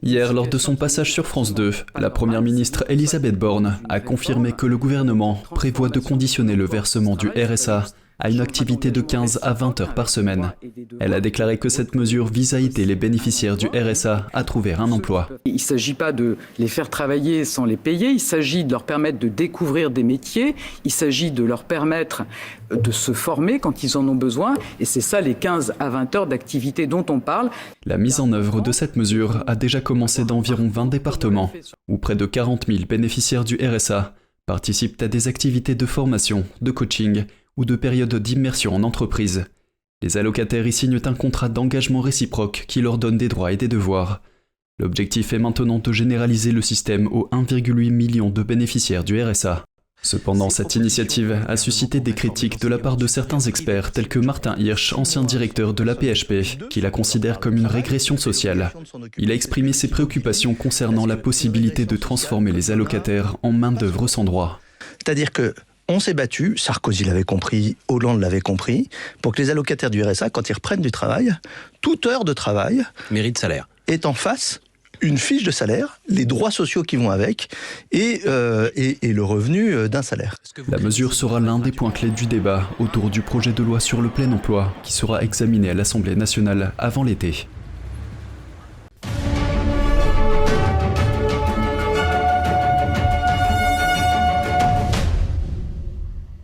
Hier, lors de son passage sur France 2, la première ministre Elisabeth Borne a confirmé que le gouvernement prévoit de conditionner le versement du RSA à une activité de 15 à 20 heures par semaine. Elle a déclaré que cette mesure vise à aider les bénéficiaires du RSA à trouver un emploi. Il ne s'agit pas de les faire travailler sans les payer, il s'agit de leur permettre de découvrir des métiers, il s'agit de leur permettre de se former quand ils en ont besoin, et c'est ça les 15 à 20 heures d'activité dont on parle. La mise en œuvre de cette mesure a déjà commencé dans environ 20 départements, où près de 40 000 bénéficiaires du RSA participent à des activités de formation, de coaching ou de périodes d'immersion en entreprise. Les allocataires y signent un contrat d'engagement réciproque qui leur donne des droits et des devoirs. L'objectif est maintenant de généraliser le système aux 1,8 million de bénéficiaires du RSA. Cependant, cette initiative a suscité des critiques de la part de certains experts tels que Martin Hirsch, ancien directeur de la PHP, qui la considère comme une régression sociale. Il a exprimé ses préoccupations concernant la possibilité de transformer les allocataires en main-d'œuvre sans droit. C'est-à-dire que on s'est battu, Sarkozy l'avait compris, Hollande l'avait compris, pour que les allocataires du RSA, quand ils reprennent du travail, toute heure de travail mérite salaire. Est en face une fiche de salaire, les droits sociaux qui vont avec et le revenu d'un salaire. La mesure sera l'un des points clés du débat autour du projet de loi sur le plein emploi qui sera examiné à l'Assemblée nationale avant l'été.